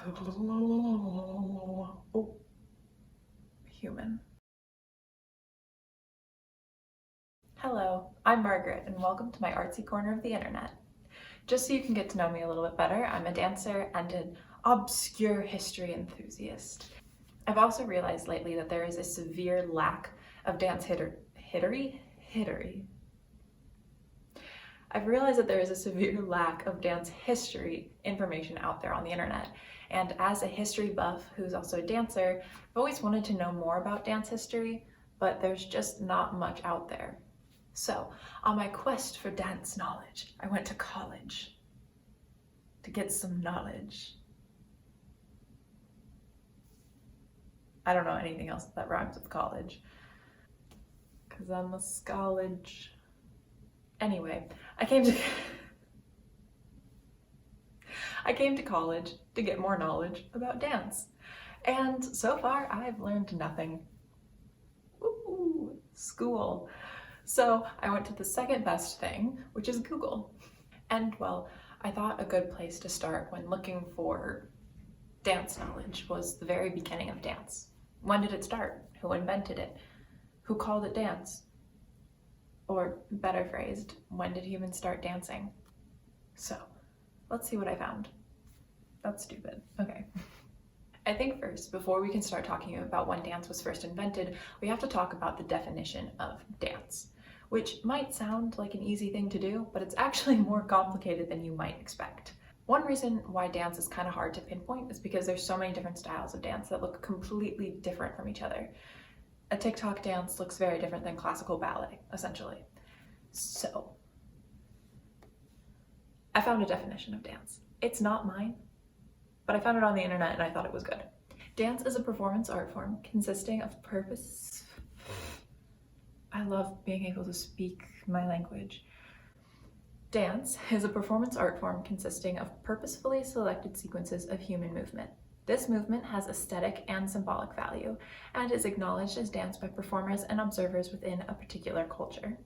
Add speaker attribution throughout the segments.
Speaker 1: Oh, human. Hello, I'm Margaret, and welcome to my artsy corner of the internet. Just so you can get to know me a little bit better, I'm a dancer and an obscure history enthusiast. I've also realized lately that there is a severe lack of dance hittery. I've realized that there is a severe lack of dance history information out there on the internet. And as a history buff who's also a dancer, I've always wanted to know more about dance history, but there's just not much out there. So, on my quest for dance knowledge, I went to college to get some knowledge. I don't know anything else that rhymes with college, because I'm a college. Anyway, I came to college to get more knowledge about dance. And so far, I've learned nothing. Ooh, school. So I went to the second best thing, which is Google. And well, I thought a good place to start when looking for dance knowledge was the very beginning of dance. When did it start? Who invented it? Who called it dance? Or better phrased, when did humans start dancing? So, let's see what I found. That's stupid. Okay. I think first, before we can start talking about when dance was first invented, we have to talk about the definition of dance, which might sound like an easy thing to do, but it's actually more complicated than you might expect. One reason why dance is kind of hard to pinpoint is because there's so many different styles of dance that look completely different from each other. A TikTok dance looks very different than classical ballet, essentially. So, I found a definition of dance. It's not mine, but I found it on the internet and I thought it was good. Dance is a performance art form consisting of I love being able to speak my language. Dance is a performance art form consisting of purposefully selected sequences of human movement. This movement has aesthetic and symbolic value and is acknowledged as dance by performers and observers within a particular culture.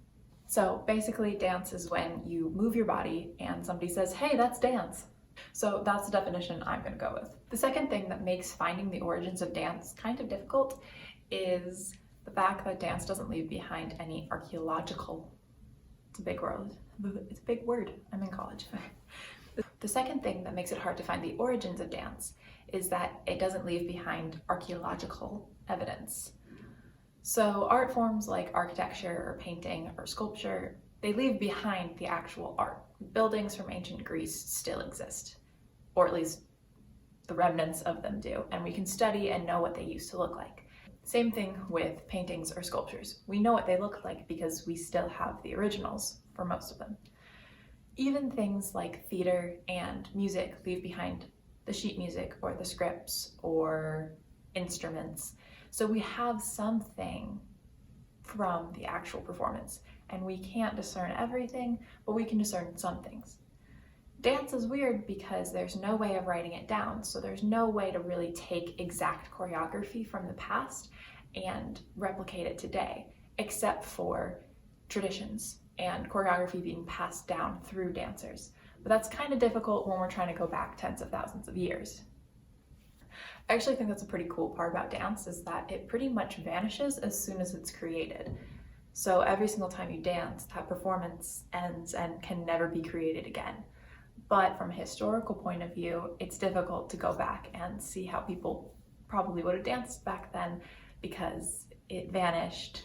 Speaker 1: So basically, dance is when you move your body and somebody says, "Hey, that's dance." So that's the definition I'm going to go with. The second thing that makes finding the origins of dance kind of difficult is the fact that dance doesn't leave behind any archaeological, it's a big word, I'm in college. The second thing that makes it hard to find the origins of dance is that it doesn't leave behind archaeological evidence. So art forms like architecture or painting or sculpture, they leave behind the actual art. Buildings from ancient Greece still exist, or at least the remnants of them do, and we can study and know what they used to look like. Same thing with paintings or sculptures. We know what they look like because we still have the originals for most of them. Even things like theater and music leave behind the sheet music or the scripts or instruments. So we have something from the actual performance, and we can't discern everything, but we can discern some things. Dance is weird because there's no way of writing it down, so there's no way to really take exact choreography from the past and replicate it today, except for traditions and choreography being passed down through dancers. But that's kind of difficult when we're trying to go back tens of thousands of years. I actually think that's a pretty cool part about dance is that it pretty much vanishes as soon as it's created. So every single time you dance, that performance ends and can never be created again. But from a historical point of view, it's difficult to go back and see how people probably would have danced back then because it vanished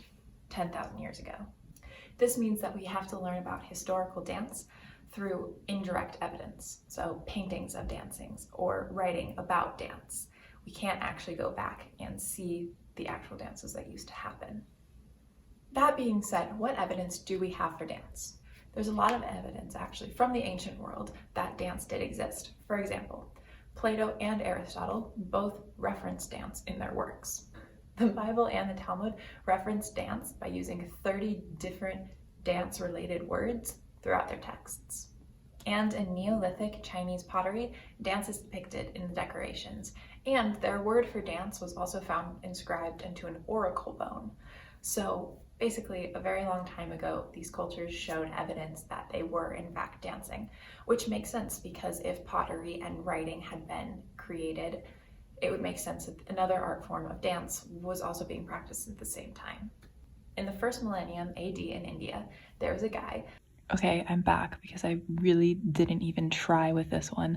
Speaker 1: 10,000 years ago. This means that we have to learn about historical dance through indirect evidence, so paintings of dancings or writing about dance. We can't actually go back and see the actual dances that used to happen. That being said, what evidence do we have for dance? There's a lot of evidence actually from the ancient world that dance did exist. For example, Plato and Aristotle both reference dance in their works. The Bible and the Talmud reference dance by using 30 different dance-related words throughout their texts. And in Neolithic Chinese pottery, dance is depicted in the decorations, and their word for dance was also found inscribed into an oracle bone. So Basically, a very long time ago, these cultures showed evidence that they were in fact dancing, which makes sense because if pottery and writing had been created, it would make sense that another art form of dance was also being practiced at the same time. In the first millennium AD in India, there was a guy.
Speaker 2: Okay, I'm back because I really didn't even try with this one.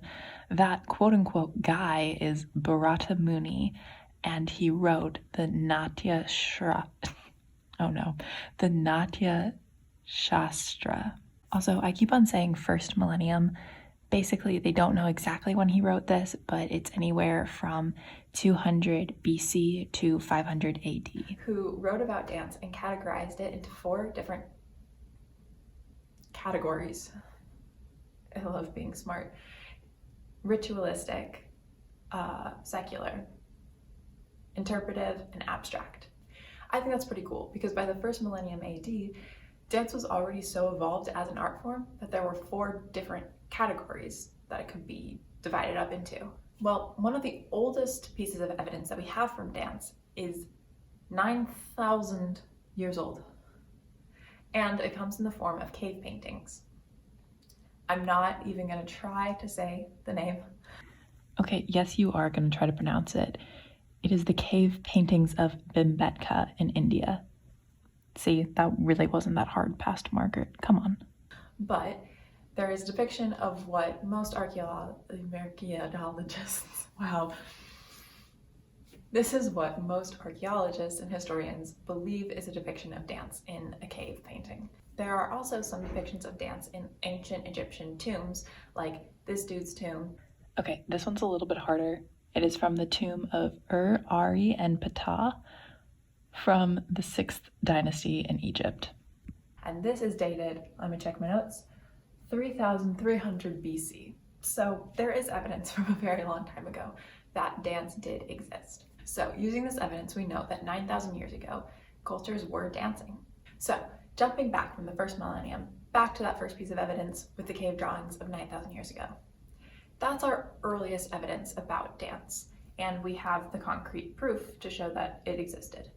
Speaker 2: That quote-unquote guy is Bharata Muni, and he wrote the Natya Shastra. Also, I keep on saying first millennium. Basically, they don't know exactly when he wrote this, but it's anywhere from 200 BC to 500 AD.
Speaker 1: Who wrote about dance and categorized it into 4 different categories. I love being smart. Ritualistic, secular, interpretive, and abstract. I think that's pretty cool because by the first millennium AD, dance was already so evolved as an art form that there were 4 different categories that it could be divided up into. Well, one of the oldest pieces of evidence that we have from dance is 9,000 years old, and it comes in the form of cave paintings. I'm not even going to try to say the name.
Speaker 2: Okay, yes, you are going to try to pronounce it. It is the cave paintings of Bhimbetka in India. See, that really wasn't that hard, past Margaret. Come on.
Speaker 1: But there is a depiction of what most archaeologists, wow. This is what most archaeologists and historians believe is a depiction of dance in a cave painting. There are also some depictions of dance in ancient Egyptian tombs, like this dude's tomb.
Speaker 2: Okay, this one's a little bit harder. It is from the tomb of Ari and Ptah from the 6th dynasty in Egypt.
Speaker 1: And this is dated, let me check my notes, 3,300 BC. So there is evidence from a very long time ago that dance did exist. So using this evidence, we know that 9,000 years ago, cultures were dancing. So jumping back from the first millennium, back to that first piece of evidence with the cave drawings of 9,000 years ago. That's our earliest evidence about dance, and we have the concrete proof to show that it existed.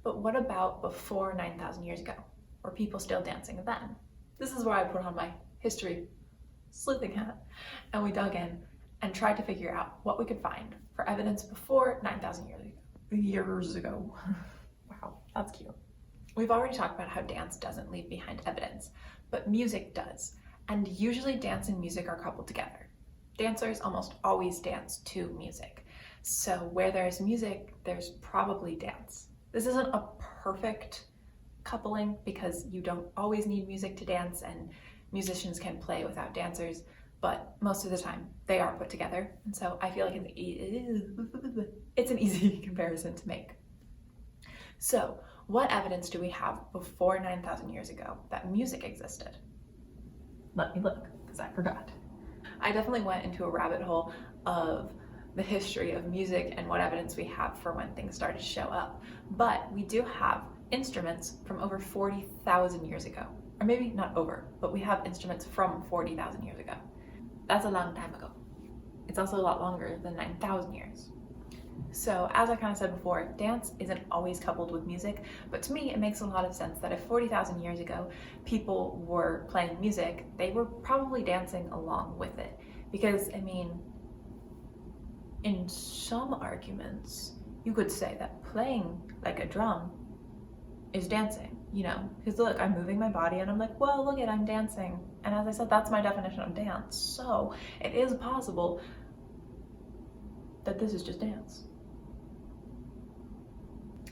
Speaker 1: But what about before 9,000 years ago? Were people still dancing then? This is where I put on my history sleuthing hat, and we dug in and tried to figure out what we could find for evidence before 9,000 years ago. Wow, that's cute. We've already talked about how dance doesn't leave behind evidence, but music does, and usually dance and music are coupled together. Dancers almost always dance to music, so where there's music, there's probably dance. This isn't a perfect coupling because you don't always need music to dance, and musicians can play without dancers, but most of the time they are put together, and so I feel like it's an easy comparison to make. So what evidence do we have before 9,000 years ago that music existed? Let me look, because I forgot. I definitely went into a rabbit hole of the history of music and what evidence we have for when things started to show up. But we do have instruments from over 40,000 years ago. Or maybe not over, but we have instruments from 40,000 years ago. That's a long time ago. It's also a lot longer than 9,000 years. So as I kind of said before, dance isn't always coupled with music, but to me it makes a lot of sense that if 40,000 years ago people were playing music, they were probably dancing along with it. Because, I mean, in some arguments, you could say that playing like a drum is dancing, you know? Because look, I'm moving my body and I'm like, whoa, look it, I'm dancing. And as I said, that's my definition of dance. So it is possible that this is just dance.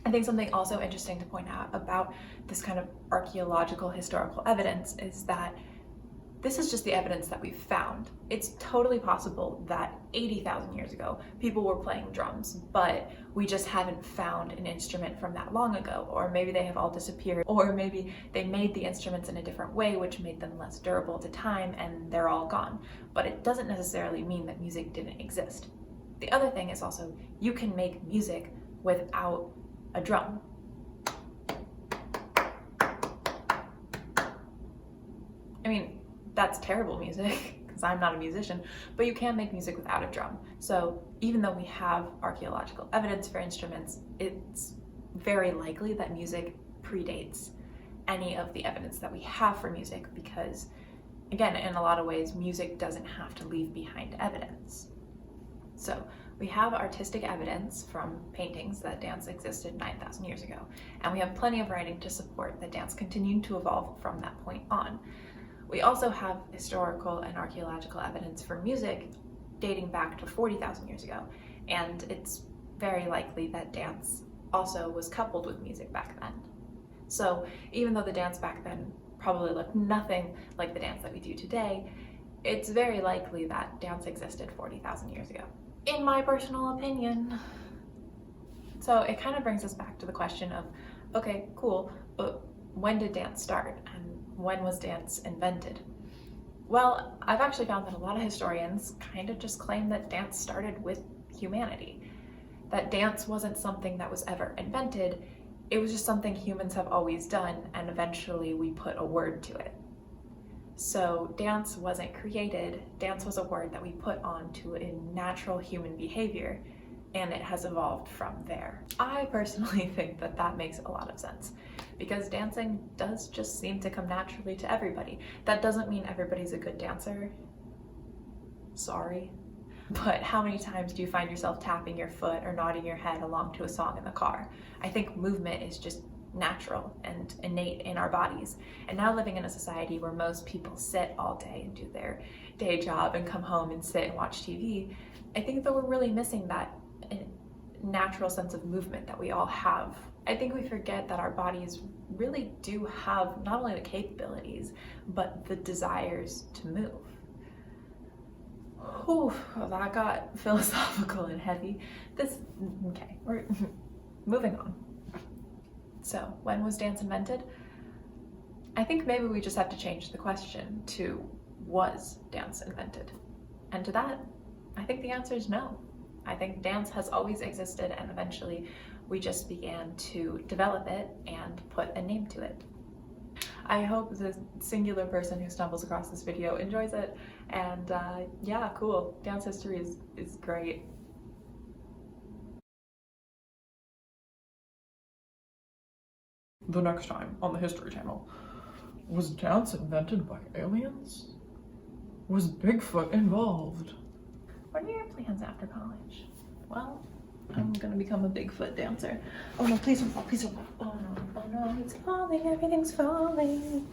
Speaker 1: I think something also interesting to point out about this kind of archaeological historical evidence is that this is just the evidence that we've found. It's totally possible that 80,000 years ago, people were playing drums, but we just haven't found an instrument from that long ago, or maybe they have all disappeared, or maybe they made the instruments in a different way, which made them less durable to time, and they're all gone. But it doesn't necessarily mean that music didn't exist. The other thing is also, you can make music without a drum. I mean, that's terrible music, because I'm not a musician, but you can make music without a drum. So even though we have archaeological evidence for instruments, it's very likely that music predates any of the evidence that we have for music because, again, in a lot of ways, music doesn't have to leave behind evidence. So we have artistic evidence from paintings that dance existed 9,000 years ago, and we have plenty of writing to support that dance continued to evolve from that point on. We also have historical and archaeological evidence for music dating back to 40,000 years ago, and it's very likely that dance also was coupled with music back then. So even though the dance back then probably looked nothing like the dance that we do today, it's very likely that dance existed 40,000 years ago, in my personal opinion. So it kind of brings us back to the question of, okay, cool, but when did dance start and when was dance invented? Well, I've actually found that a lot of historians kind of just claim that dance started with humanity, that dance wasn't something that was ever invented, it was just something humans have always done, and eventually we put a word to it. So dance wasn't created, dance was a word that we put onto a natural human behavior, and it has evolved from there. I personally think that that makes a lot of sense, because dancing does just seem to come naturally to everybody. That doesn't mean everybody's a good dancer. Sorry. But how many times do you find yourself tapping your foot or nodding your head along to a song in the car? I think movement is just natural and innate in our bodies. And now living in a society where most people sit all day and do their day job and come home and sit and watch TV, I think that we're really missing that natural sense of movement that we all have. I think we forget that our bodies really do have not only the capabilities, but the desires to move. Whew, that got philosophical and heavy. Okay, we're moving on. So, when was dance invented? I think maybe we just have to change the question to, was dance invented? And to that, I think the answer is no. I think dance has always existed, and eventually we just began to develop it and put a name to it. I hope the singular person who stumbles across this video enjoys it, and yeah, cool. Dance history is great.
Speaker 3: The next time on the History Channel, was dance invented by aliens? Was Bigfoot involved?
Speaker 1: What are your plans after college? Well, I'm gonna become a Bigfoot dancer. Oh no, please don't fall, please don't fall. Oh no, it's falling, everything's falling.